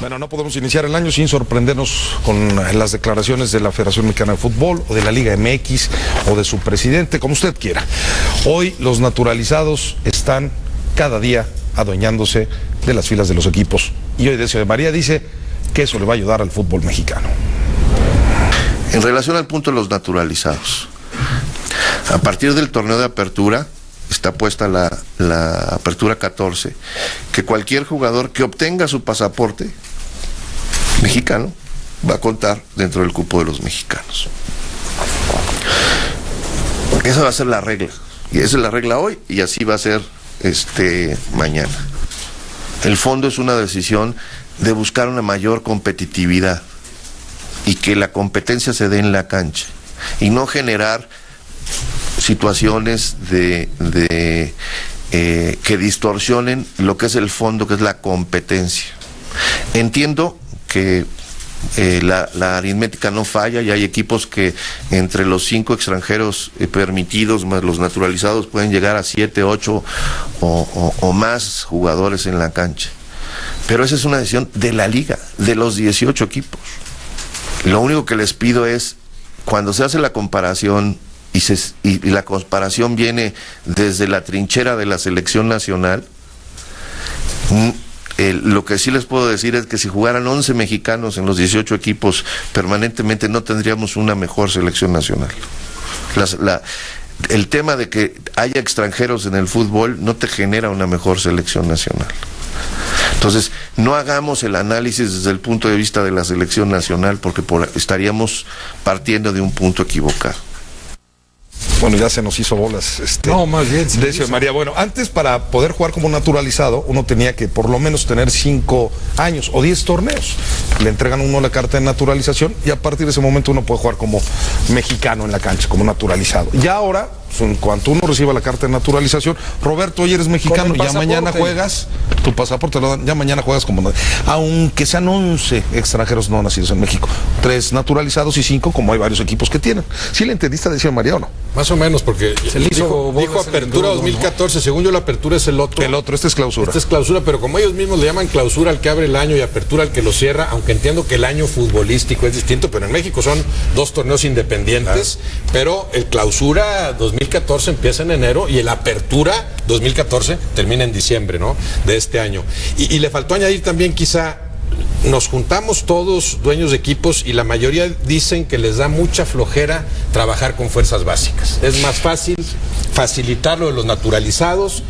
Bueno, no podemos iniciar el año sin sorprendernos con las declaraciones de la Federación Mexicana de Fútbol o de la Liga MX o de su presidente, como usted quiera. Hoy los naturalizados están cada día adueñándose de las filas de los equipos. Y hoy Decio de María dice que eso le va a ayudar al fútbol mexicano. En relación al punto de los naturalizados, a partir del torneo de apertura, está puesta la apertura 14, que cualquier jugador que obtenga su pasaporte mexicano va a contar dentro del cupo de los mexicanos. Esa va a ser la regla, y esa es la regla hoy, y así va a ser mañana. El fondo es una decisión de buscar una mayor competitividad y que la competencia se dé en la cancha y no generar situaciones que distorsionen lo que es el fondo, que es la competencia. Entiendo que la aritmética no falla y hay equipos que entre los 5 extranjeros permitidos más los naturalizados pueden llegar a 7, 8 o más jugadores en la cancha. Pero esa es una decisión de la liga, de los 18 equipos. Lo único que les pido es, cuando se hace la comparación y la comparación viene desde la trinchera de la selección nacional, lo que sí les puedo decir es que si jugaran 11 mexicanos en los 18 equipos permanentemente no tendríamos una mejor selección nacional. El tema de que haya extranjeros en el fútbol no te genera una mejor selección nacional. Entonces, no hagamos el análisis desde el punto de vista de la selección nacional porque estaríamos partiendo de un punto equivocado. Bueno, ya se nos hizo bolas. No, más bien. Decio de María, bueno, antes para poder jugar como naturalizado, uno tenía que por lo menos tener 5 años o 10 torneos. Le entregan a uno la carta de naturalización y a partir de ese momento uno puede jugar como mexicano en la cancha, como naturalizado. Y ahora, en cuanto uno reciba la carta de naturalización, Roberto, hoy eres mexicano, ya mañana juegas, tu pasaporte lo dan, ya mañana juegas como, aunque sean 11 extranjeros no nacidos en México, 3 naturalizados y 5, como hay varios equipos que tienen. ¿Sí le entendiste a Decio de María o no? Más o menos, porque dijo apertura 2014, ¿no? Según yo la apertura es el otro. El otro, este es clausura. Este es clausura, pero como ellos mismos le llaman clausura al que abre el año y apertura al que lo cierra, aunque entiendo que el año futbolístico es distinto, pero en México son 2 torneos independientes, pero el clausura 2014 empieza en enero y el apertura 2014 termina en diciembre, ¿no? De este año. Y le faltó añadir también quizá, nos juntamos todos dueños de equipos y la mayoría dicen que les da mucha flojera trabajar con fuerzas básicas. Es más fácil facilitarlo de los naturalizados.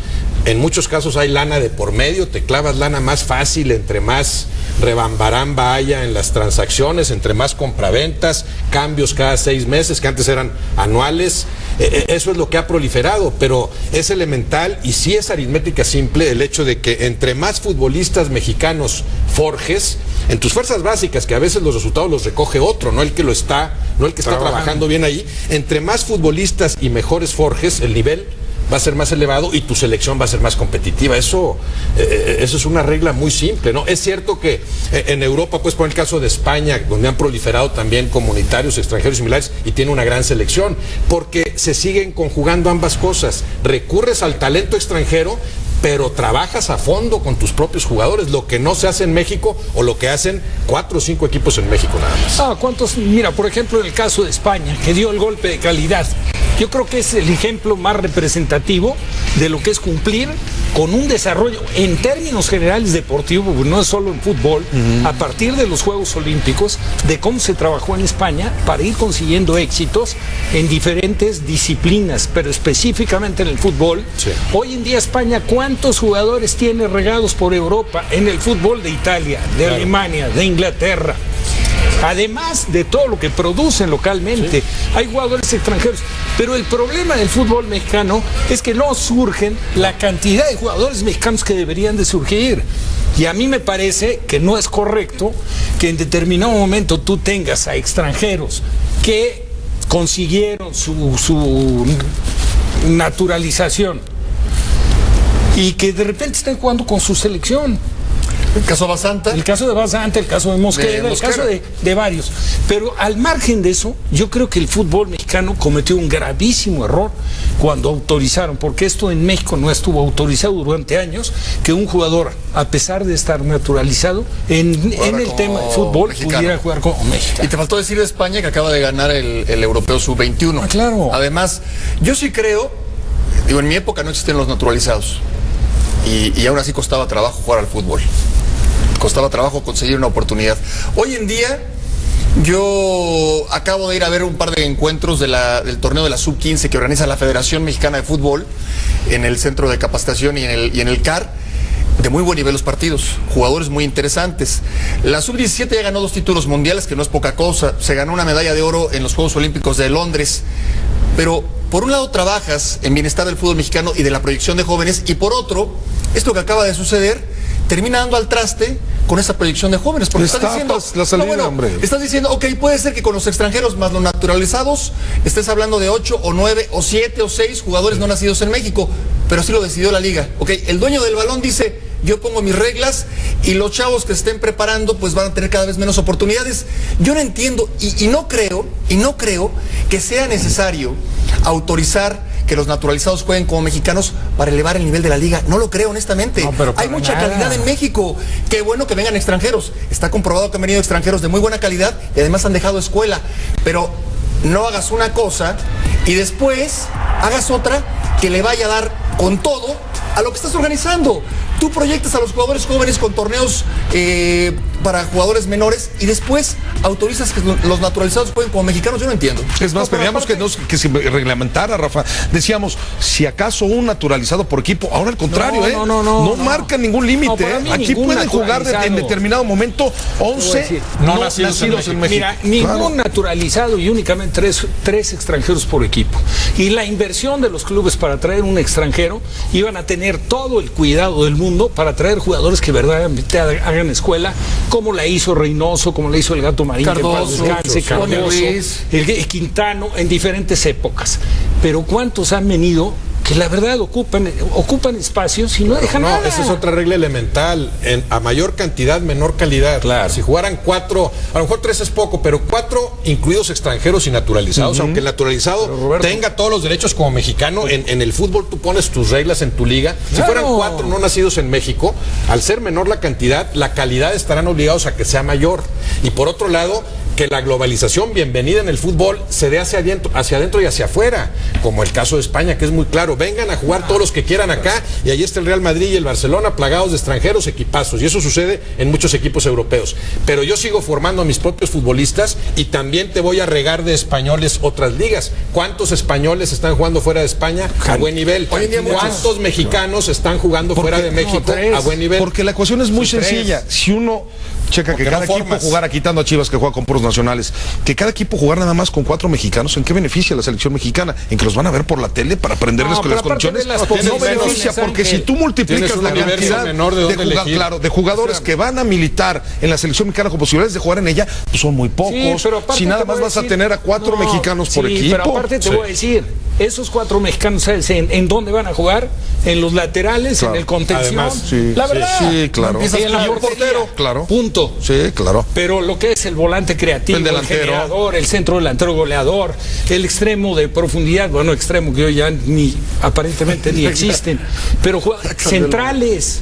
En muchos casos hay lana de por medio, te clavas lana más fácil entre más rebambaramba haya en las transacciones, entre más compraventas, cambios cada 6 meses, que antes eran anuales. Eso es lo que ha proliferado, pero es elemental y sí es aritmética simple el hecho de que entre más futbolistas mexicanos forjes, en tus fuerzas básicas, que a veces los resultados los recoge otro, no el que está trabajando bien ahí, entre más futbolistas y mejores forjes, el nivel va a ser más elevado y tu selección va a ser más competitiva. Eso es una regla muy simple, ¿no? Es cierto que en Europa, pues por el caso de España, donde han proliferado también comunitarios, extranjeros similares, y tiene una gran selección, porque se siguen conjugando ambas cosas. Recurres al talento extranjero, pero trabajas a fondo con tus propios jugadores, lo que no se hace en México o lo que hacen 4 o 5 equipos en México nada más. ¿Cuántos? Mira, por ejemplo, en el caso de España, que dio el golpe de calidad. Yo creo que es el ejemplo más representativo de lo que es cumplir con un desarrollo en términos generales deportivos, no es solo en fútbol, a partir de los Juegos Olímpicos, de cómo se trabajó en España para ir consiguiendo éxitos en diferentes disciplinas, pero específicamente en el fútbol. Sí. Hoy en día España, ¿cuántos jugadores tiene regados por Europa en el fútbol de Italia, de Alemania, de Inglaterra? Además de todo lo que producen localmente, hay jugadores extranjeros. Pero el problema del fútbol mexicano es que no surgen la cantidad de jugadores mexicanos que deberían de surgir. Y a mí me parece que no es correcto que en determinado momento tú tengas a extranjeros que consiguieron su naturalización y que de repente estén jugando con su selección. El caso de Basanta. El caso de Basanta, el caso de Mosquera, el caso de varios. Pero al margen de eso, yo creo que el fútbol mexicano cometió un gravísimo error cuando autorizaron, porque esto en México no estuvo autorizado durante años, que un jugador, a pesar de estar naturalizado, en el tema de fútbol, mexicano, pudiera jugar como mexicano. Y te faltó decir de España que acaba de ganar el Europeo Sub-21. Claro. Además, yo sí creo, digo, en mi época no existen los naturalizados. Y aún así costaba trabajo jugar al fútbol. Costaba trabajo conseguir una oportunidad. Hoy en día, yo acabo de ir a ver un par de encuentros del torneo de la Sub-15 que organiza la Federación Mexicana de Fútbol en el centro de capacitación y en el CAR. De muy buen nivel los partidos, jugadores muy interesantes. La Sub-17 ya ganó 2 títulos mundiales, que no es poca cosa. Se ganó una medalla de oro en los Juegos Olímpicos de Londres. Pero por un lado trabajas en bienestar del fútbol mexicano y de la proyección de jóvenes, y por otro, esto que acaba de suceder termina dando al traste con esa proyección de jóvenes, porque estás diciendo, la salida, hombre. Estás diciendo, ok, puede ser que con los extranjeros más los naturalizados estés hablando de 8 o 9 o 7 o 6 jugadores no nacidos en México, pero así lo decidió la liga. Ok, el dueño del balón dice, yo pongo mis reglas y los chavos que estén preparando pues van a tener cada vez menos oportunidades. Yo no entiendo y no creo que sea necesario autorizar que los naturalizados jueguen como mexicanos para elevar el nivel de la liga. No lo creo, honestamente. No, hay mucha calidad en México. Qué bueno que vengan extranjeros. Está comprobado que han venido extranjeros de muy buena calidad y además han dejado escuela. Pero no hagas una cosa y después hagas otra que le vaya a dar con todo a lo que estás organizando. Tú proyectas a los jugadores jóvenes con torneos para jugadores menores y después autorizas que los naturalizados jueguen como mexicanos. Yo no entiendo. Es más, pedíamos que se reglamentara, Rafa. Decíamos, si acaso un naturalizado por equipo, ahora al contrario, no marca ningún límite. Aquí pueden jugar en determinado momento 11 no nacidos en México. Mira, ningún naturalizado y únicamente tres extranjeros por equipo. Y la inversión de los clubes para traer un extranjero, iban a tener todo el cuidado del mundo para traer jugadores que verdaderamente hagan escuela, como la hizo Reynoso, como la hizo el Gato Marín, Cardoso, el Quintano, en diferentes épocas. Pero ¿cuántos han venido que la verdad ocupan espacios y no dejan nada? Esa es otra regla elemental. A mayor cantidad, menor calidad. Claro. Si jugaran 4, a lo mejor 3 es poco, pero 4 incluidos extranjeros y naturalizados, aunque el naturalizado tenga todos los derechos como mexicano, en el fútbol tú pones tus reglas en tu liga. Si fueran 4 no nacidos en México, al ser menor la cantidad, la calidad estarán obligados a que sea mayor. Y por otro lado, que la globalización bienvenida en el fútbol se dé hacia adentro y hacia afuera, como el caso de España, que es muy claro. Vengan a jugar todos los que quieran acá, y ahí está el Real Madrid y el Barcelona plagados de extranjeros, equipazos, y eso sucede en muchos equipos europeos. Pero yo sigo formando a mis propios futbolistas y también te voy a regar de españoles otras ligas. ¿Cuántos españoles están jugando fuera de España a buen nivel? ¿Cuántos mexicanos están jugando fuera de México a buen nivel? Porque la ecuación es muy sencilla. Si uno checa que cada equipo jugara, quitando a Chivas que juega con puros nacionales, que cada equipo jugara nada más con 4 mexicanos, ¿en qué beneficia la selección mexicana? ¿En que los van a ver por la tele para aprenderles con las condiciones? No beneficia, porque si tú multiplicas la cantidad de jugadores que van a militar en la selección mexicana con posibilidades de jugar en ella, pues son muy pocos. Si nada más vas a tener a 4 mexicanos por equipo. Pero aparte te voy a decir, esos 4 mexicanos, ¿sabes en dónde van a jugar? En los laterales, en el contención. Además, la verdad. Sí, claro. Y el portero, claro. Punto. Sí, claro. Pero lo que es el volante creativo, el generador, el centro delantero goleador, el extremo de profundidad, bueno, extremo que hoy ya aparentemente ni existen, pero centrales.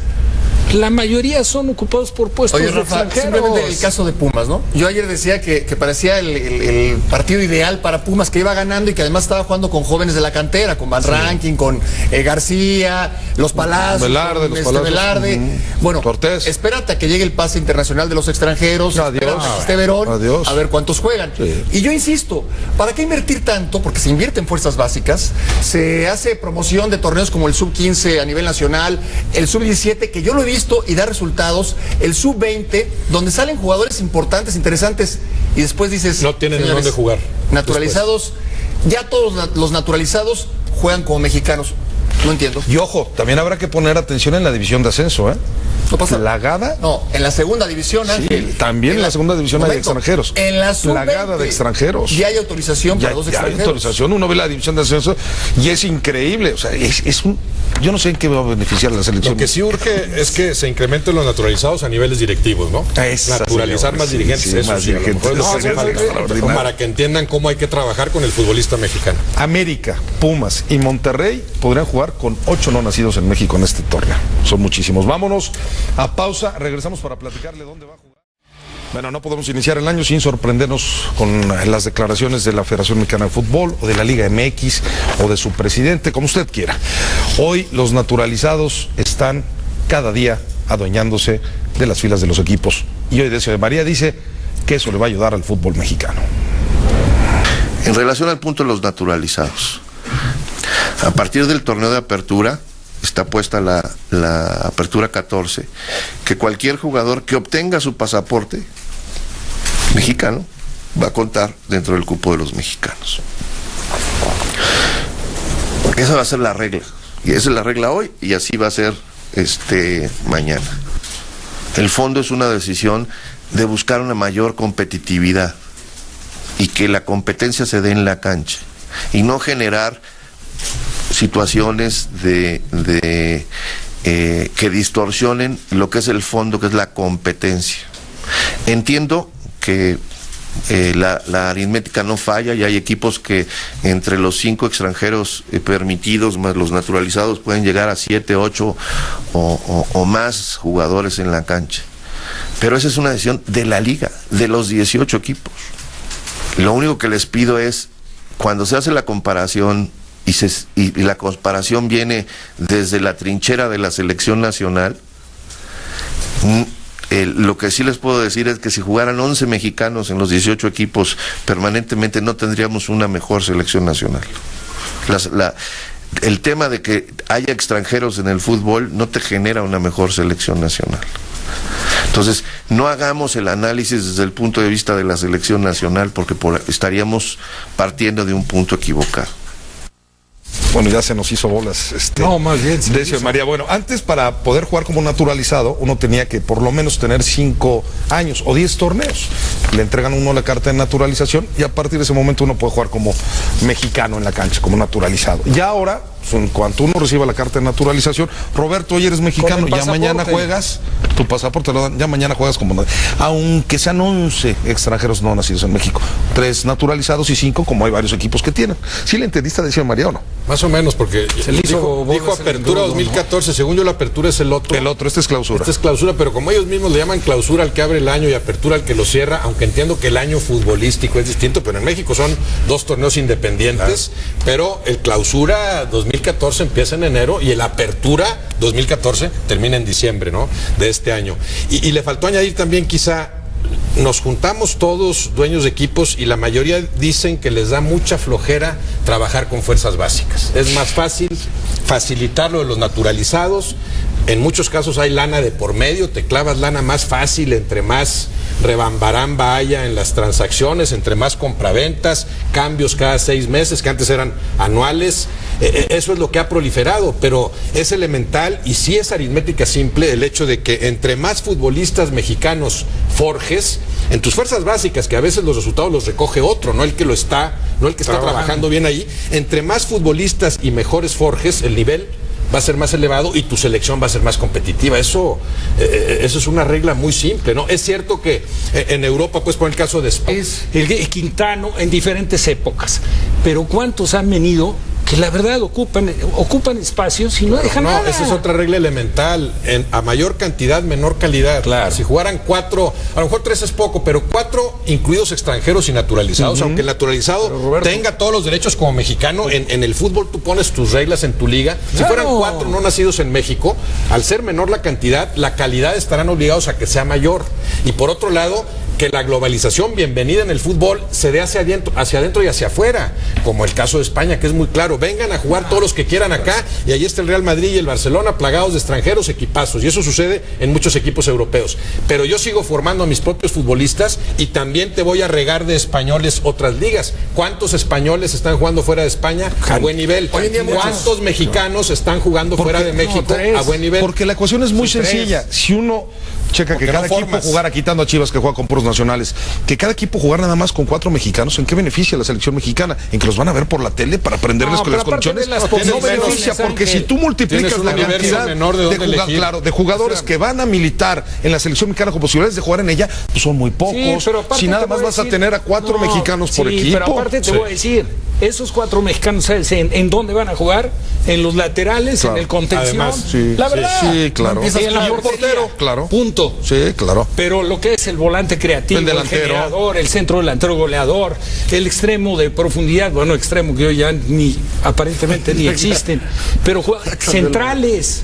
La mayoría son ocupados por puestos de extranjeros. Simplemente el caso de Pumas, ¿no? Yo ayer decía que parecía el partido ideal para Pumas, que iba ganando y que además estaba jugando con jóvenes de la cantera, con Van Rankin, con García, Los Palacios, Velarde. Bueno, Cortés. Espérate a que llegue el pase internacional de los extranjeros, espérate a que esté Verón, a ver cuántos juegan. Sí. Y yo insisto, ¿para qué invertir tanto? Porque se invierte en fuerzas básicas, se hace promoción de torneos como el Sub-15 a nivel nacional, el Sub-17, que yo lo he visto y da resultados, el Sub-20, donde salen jugadores importantes, interesantes, y después dices, no tienen dónde jugar. Naturalizados, ya todos los naturalizados juegan como mexicanos. No entiendo. Y ojo, también habrá que poner atención en la división de ascenso, ¿eh? No pasa. Plagada. No, en la segunda división, Ángel. Sí, también en la segunda división hay extranjeros. En la plagada de extranjeros. Ya hay autorización para dos extranjeros. Hay autorización, uno ve la división de ascenso y es increíble. O sea, es un... Yo no sé en qué va a beneficiar la selección. Lo que sí urge es que se incrementen los naturalizados a niveles directivos, ¿no? Naturalizar más dirigentes. Sí, eso más sí, dirigentes. a lo mejor es lo que hace falta, para que entiendan cómo hay que trabajar con el futbolista mexicano. América, Pumas y Monterrey podrían jugar con 8 no nacidos en México en este torneo. Son muchísimos. Vámonos a pausa, regresamos para platicarle dónde va a jugar. Bueno, no podemos iniciar el año sin sorprendernos con las declaraciones de la Federación Mexicana de Fútbol o de la Liga MX o de su presidente, como usted quiera. Hoy los naturalizados están cada día adueñándose de las filas de los equipos. Y hoy Decio de María dice que eso le va a ayudar al fútbol mexicano. En relación al punto de los naturalizados, a partir del torneo de apertura, está puesta la apertura 14, que cualquier jugador que obtenga su pasaporte mexicano va a contar dentro del cupo de los mexicanos. Esa va a ser la regla, y esa es la regla hoy, y así va a ser mañana. El fondo es una decisión de buscar una mayor competitividad y que la competencia se dé en la cancha y no generar situaciones que distorsionen lo que es el fondo, que es la competencia. Entiendo que la aritmética no falla y hay equipos que entre los 5 extranjeros permitidos más los naturalizados pueden llegar a 7, 8 o más jugadores en la cancha. Pero esa es una decisión de la liga, de los 18 equipos. Lo único que les pido es, cuando se hace la comparación y la comparación viene desde la trinchera de la selección nacional, lo que sí les puedo decir es que si jugaran 11 mexicanos en los 18 equipos permanentemente no tendríamos una mejor selección nacional. El tema de que haya extranjeros en el fútbol no te genera una mejor selección nacional. Entonces, no hagamos el análisis desde el punto de vista de la selección nacional porque estaríamos partiendo de un punto equivocado. Bueno, ya se nos hizo bolas. No, más bien. Decio de María. Bueno, antes para poder jugar como naturalizado, uno tenía que por lo menos tener 5 años o 10 torneos. Le entregan a uno la carta de naturalización y a partir de ese momento uno puede jugar como mexicano en la cancha, como naturalizado. Y ahora, en cuanto uno reciba la carta de naturalización, Roberto, hoy eres mexicano, ya mañana juegas, tu pasaporte lo dan, ya mañana juegas como, aunque sean 11 extranjeros no nacidos en México, 3 naturalizados y 5, como hay varios equipos que tienen. ¿Sí le entendiste a Decio de María o no? Más o menos, porque dijo apertura 2014, según yo la apertura es el otro. El otro, este es clausura. Este es clausura, pero como ellos mismos le llaman clausura al que abre el año y apertura al que lo cierra, aunque entiendo que el año futbolístico es distinto, pero en México son 2 torneos independientes, pero el clausura 2014 empieza en enero y el apertura 2014 termina en diciembre, ¿no? De este año. Y le faltó añadir también quizá, nos juntamos todos dueños de equipos y la mayoría dicen que les da mucha flojera trabajar con fuerzas básicas. Es más fácil facilitar lo de los naturalizados. En muchos casos hay lana de por medio, te clavas lana más fácil, entre más rebambaramba haya en las transacciones, entre más compraventas, cambios cada 6 meses, que antes eran anuales. Eso es lo que ha proliferado, pero es elemental y sí es aritmética simple el hecho de que entre más futbolistas mexicanos forjes, en tus fuerzas básicas, que a veces los resultados los recoge otro, no el que está trabajando bien ahí, entre más futbolistas y mejores forjes, el nivel va a ser más elevado y tu selección va a ser más competitiva. Eso es una regla muy simple, ¿no? Es cierto que en Europa, pues por el caso de España, es el Quintano en diferentes épocas, pero ¿cuántos han venido que la verdad ocupan espacios y no dejan nada? Esa es otra regla elemental, a mayor cantidad, menor calidad. Claro. Si jugaran 4, a lo mejor 3 es poco, pero 4 incluidos extranjeros y naturalizados, aunque el naturalizado tenga todos los derechos como mexicano, en el fútbol tú pones tus reglas en tu liga. Si fueran 4 no nacidos en México, al ser menor la cantidad, la calidad estarán obligados a que sea mayor. Y por otro lado, que la globalización bienvenida en el fútbol se dé hacia adentro y hacia afuera, como el caso de España, que es muy claro. Vengan a jugar todos los que quieran acá, y ahí está el Real Madrid y el Barcelona plagados de extranjeros, equipazos, y eso sucede en muchos equipos europeos. Pero yo sigo formando a mis propios futbolistas y también te voy a regar de españoles otras ligas. ¿Cuántos españoles están jugando fuera de España a buen nivel? ¿Cuántos mexicanos están jugando fuera de México a buen nivel? Porque la ecuación es muy sencilla. Si uno checa que cada equipo jugara, quitando a Chivas que juega con puros nacionales, que cada equipo jugar nada más con 4 mexicanos, ¿en qué beneficia la selección mexicana? ¿En que los van a ver por la tele para aprenderles con las condiciones? No beneficia, porque si tú multiplicas la cantidad de jugadores que van a militar en la selección mexicana con posibilidades de jugar en ella, pues son muy pocos. Si nada más vas a tener a 4 mexicanos por equipo. Pero aparte te voy a decir, esos 4 mexicanos, ¿sabes en dónde van a jugar? En los laterales, en el contención. Además, la verdad. Sí, claro. Y en la portero, claro. Punto. Sí, claro. Pero lo que es el volante creativo, el generador, el centro delantero goleador, el extremo de profundidad, bueno, extremo que hoy ya aparentemente ni existen, pero centrales.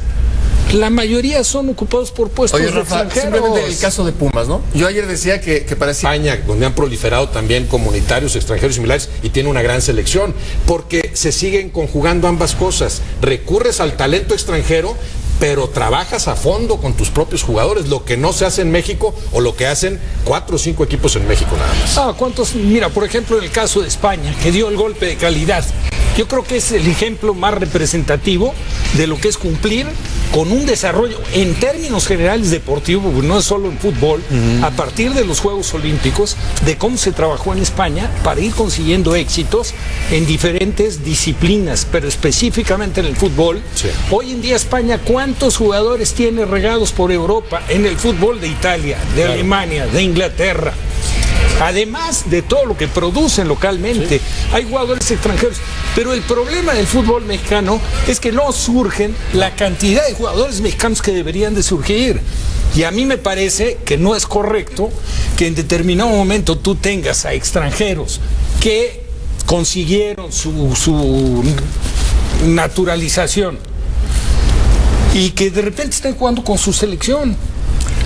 La mayoría son ocupados por puestos de extranjeros. Simplemente el caso de Pumas, ¿no? Yo ayer decía que parecía... España, donde han proliferado también comunitarios, extranjeros similares, y tiene una gran selección, porque se siguen conjugando ambas cosas. Recurres al talento extranjero, pero trabajas a fondo con tus propios jugadores, lo que no se hace en México, o lo que hacen 4 o 5 equipos en México nada más. ¿Cuántos? Mira, por ejemplo, en el caso de España, que dio el golpe de calidad. Yo creo que es el ejemplo más representativo de lo que es cumplir con un desarrollo en términos generales deportivos, no es solo en fútbol, a partir de los Juegos Olímpicos, de cómo se trabajó en España para ir consiguiendo éxitos en diferentes disciplinas, pero específicamente en el fútbol. Sí. Hoy en día España, ¿cuántos jugadores tiene regados por Europa en el fútbol de Italia, de Alemania, de Inglaterra? Además de todo lo que producen localmente, hay jugadores extranjeros. Pero el problema del fútbol mexicano es que no surgen la cantidad de jugadores mexicanos que deberían de surgir. Y a mí me parece que no es correcto que en determinado momento tú tengas a extranjeros que consiguieron su naturalización y que de repente estén jugando con su selección.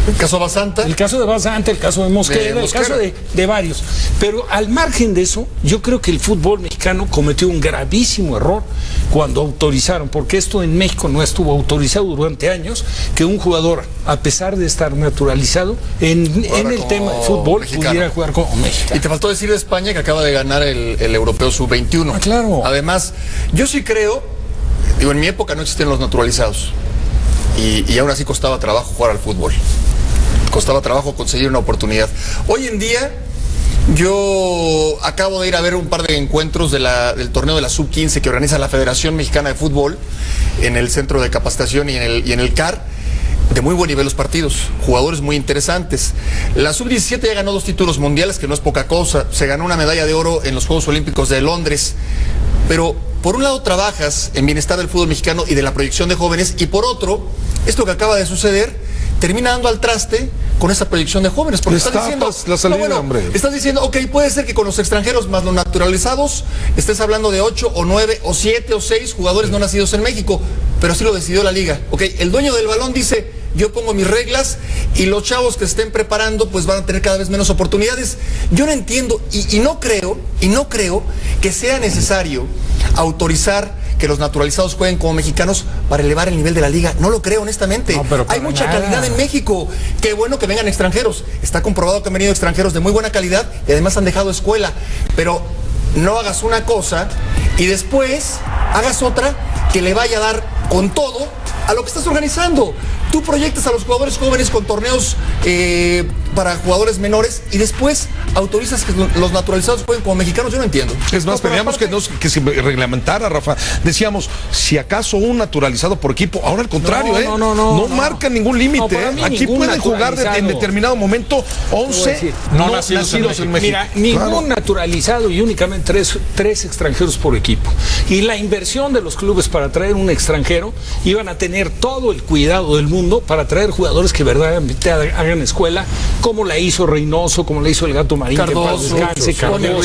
El caso de Basanta. El caso de Basanta, el caso de Mosquera, el caso de varios. Pero al margen de eso, yo creo que el fútbol mexicano cometió un gravísimo error cuando autorizaron, porque esto en México no estuvo autorizado durante años, que un jugador, a pesar de estar naturalizado, en el tema de fútbol, pudiera jugar como México. Y te faltó decir de España que acaba de ganar el Europeo Sub-21. Claro. Además, yo sí creo, digo, en mi época no existían los naturalizados. Y aún así costaba trabajo jugar al fútbol. Costaba trabajo conseguir una oportunidad. Hoy en día, yo acabo de ir a ver un par de encuentros del torneo de la Sub-15 que organiza la Federación Mexicana de Fútbol en el centro de capacitación y en el CAR. De muy buen nivel los partidos, jugadores muy interesantes. La Sub-17 ya ganó 2 títulos mundiales, que no es poca cosa. Se ganó una medalla de oro en los Juegos Olímpicos de Londres. Pero por un lado trabajas en bienestar del fútbol mexicano y de la proyección de jóvenes, y por otro, esto que acaba de suceder termina dando al traste con esa proyección de jóvenes, porque estás diciendo, la salida, hombre. Estás diciendo, ok, puede ser que con los extranjeros más los naturalizados estés hablando de 8 o 9 o 7 o 6 jugadores no nacidos en México, pero así lo decidió la liga. Ok, el dueño del balón dice, yo pongo mis reglas y los chavos que estén preparando pues van a tener cada vez menos oportunidades. Yo no entiendo y no creo que sea necesario autorizar que los naturalizados jueguen como mexicanos para elevar el nivel de la liga. No lo creo, honestamente. No, hay mucha calidad en México. Qué bueno que vengan extranjeros. Está comprobado que han venido extranjeros de muy buena calidad y además han dejado escuela. Pero no hagas una cosa y después hagas otra que le vaya a dar con todo a lo que estás organizando. Tú proyectas a los jugadores jóvenes con torneos para jugadores menores y después autorizas que los naturalizados jueguen como mexicanos. Yo no entiendo. Es más, pedíamos que se reglamentara, Rafa. Decíamos, si acaso un naturalizado por equipo, ahora al contrario, no marca ningún límite. Aquí pueden jugar en determinado momento 11 no nacidos en México. Mira, ningún naturalizado y únicamente tres extranjeros por equipo. Y la inversión de los clubes para traer un extranjero, iban a tener todo el cuidado del mundo para traer jugadores que verdaderamente hagan escuela, como la hizo Reynoso, como la hizo el Gato Marín, Cardoso, que descanse, Cardoso.